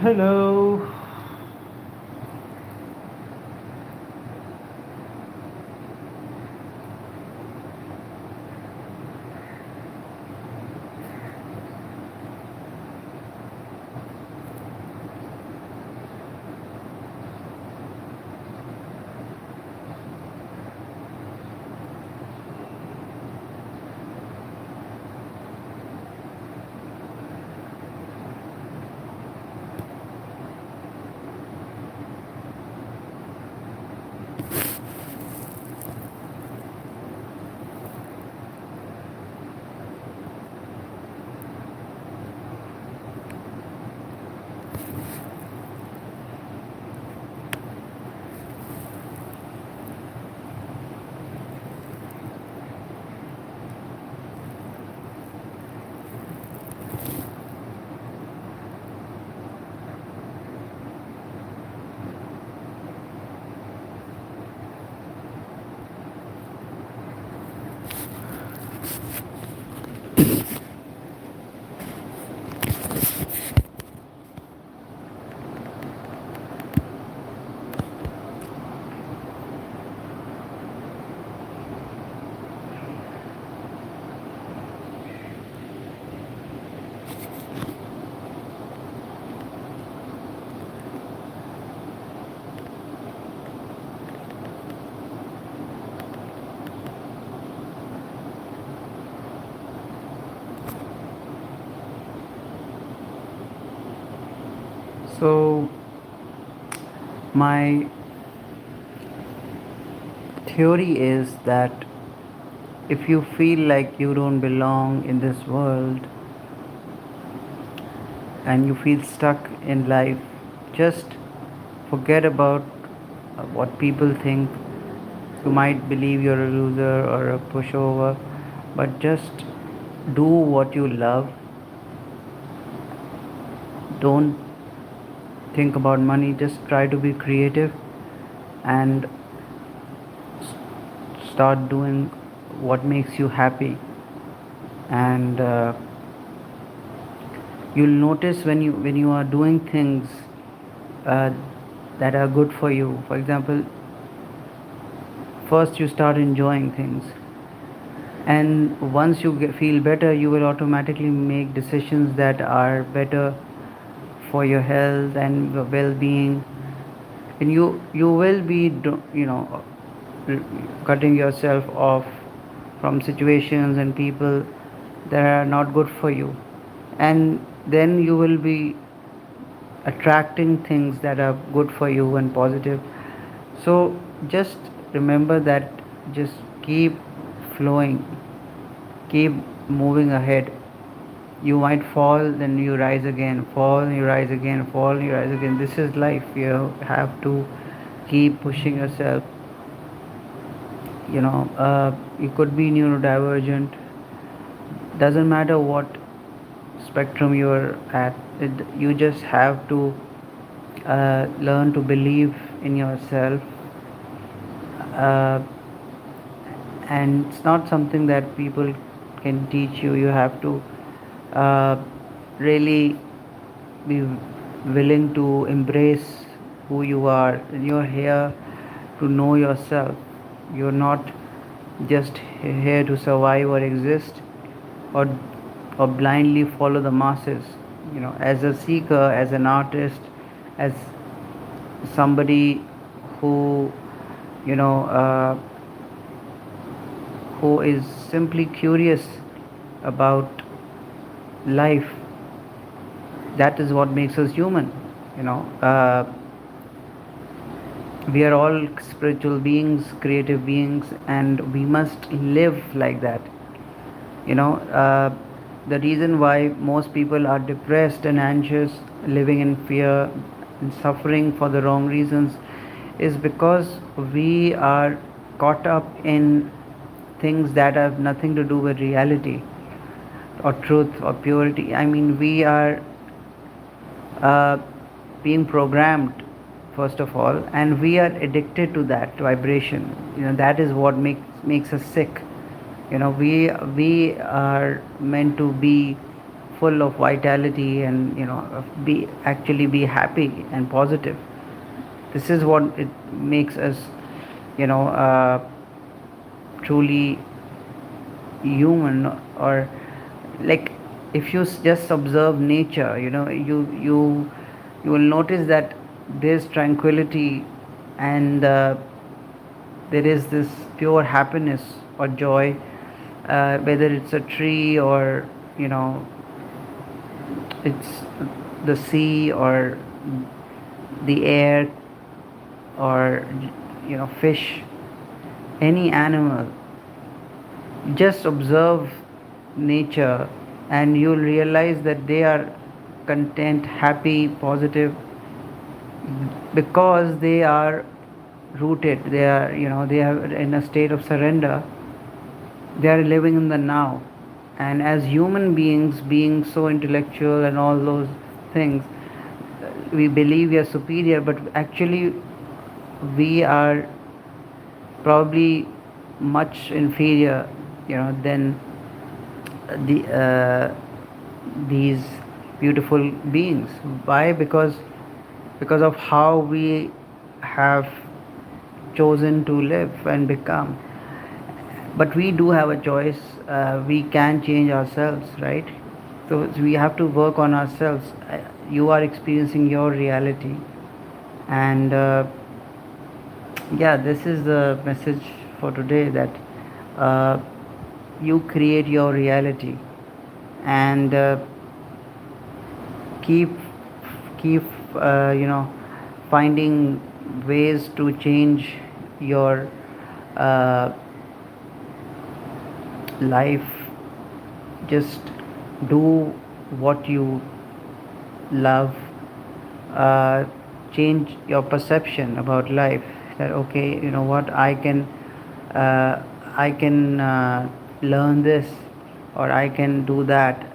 Hello. So, my theory is that if you feel like you don't belong in this world and you feel stuck in life, just forget about what people think. You might believe you're a loser or a pushover, but just do what you love. Don't think about money, just try to be creative and start doing what makes you happy. And you'll notice when you are doing things uh, that are good for you. For example, first you start enjoying things, and once you feel better, you will automatically make decisions that are better for your health and well-being. And you will be cutting yourself off from situations and people that are not good for you, and then you will be attracting things that are good for you and positive. So just remember that, just keep flowing, keep moving ahead. You might fall, then you rise again, fall and you rise again, fall and you rise again. This is life. You have to keep pushing yourself. You could be neurodivergent, doesn't matter what spectrum you're at. You just have to learn to believe in yourself, uh, and it's not something that people can teach you. You have to uh, really be willing to embrace who you are. You're here to know yourself. You're not just here to survive or exist, or blindly follow the masses. As a seeker, as an artist, as somebody who you know uh, who is simply curious about life, that is what makes us human. you know uh, we are all spiritual beings, creative beings, and we must live like that. you know uh, the reason why most people are depressed and anxious, living in fear and suffering for the wrong reasons, is because we are caught up in things that have nothing to do with reality or truth or purity. I mean, we are uh, being programmed, first of all, and we are addicted to that vibration. That is what makes us sick. We are meant to be full of vitality, and be happy and positive. This is what it makes us, you know uh, truly human. Or like, if you just observe nature, you will notice that there's tranquility, and there is this pure happiness or joy, whether it's a tree, or you know it's the sea, or the air, or fish, any animal. Just observe nature, and you'll realize that they are content, happy, positive, because they are rooted, they are in a state of surrender. They are living in the now. And as human beings, being so intellectual and all those things, we believe we are superior, but actually we are probably much inferior, than these beautiful beings. Why? Because of how we have chosen to live and become. But we do have a choice. We can change ourselves, right? So we have to work on ourselves. You are experiencing your reality, and yeah, this is the message for today, that uh, you create your reality, and keep keep finding ways to change your uh, life. Just do what you love. uh, Change your perception about life, that okay, you know what, uh, I can learn this, or I can do that.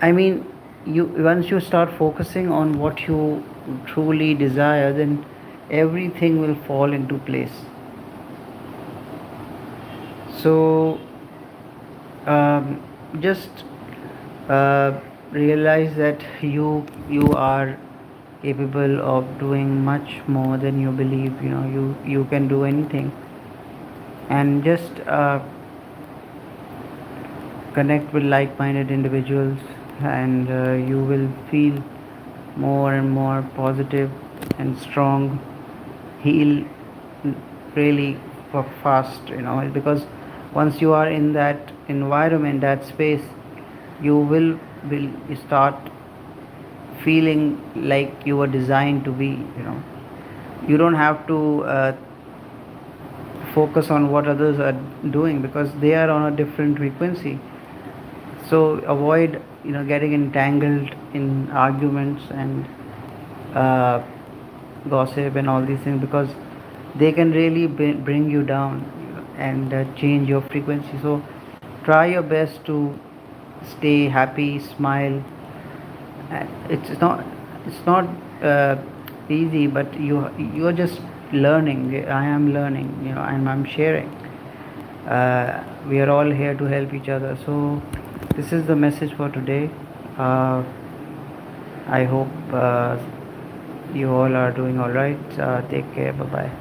I mean, you once you start focusing on what you truly desire, then everything will fall into place. So just uh, realize that you are capable of doing much more than you believe. You can do anything, and just connect with like-minded individuals, and you will feel more and more positive and strong. Heal really fast, because once you are in that environment, that space, you will start feeling like you were designed to be. You don't have to focus on what others are doing, because they are on a different frequency. So avoid getting entangled in arguments and uh, gossip and all these things, because they can really bring you down, and change your frequency. So try your best to stay happy, smile. It's not uh, easy, but you're just learning. I am learning, and I'm sharing. We are all here to help each other. So this is the message for today. uh, I hope you all are doing all right. Take care. Bye bye.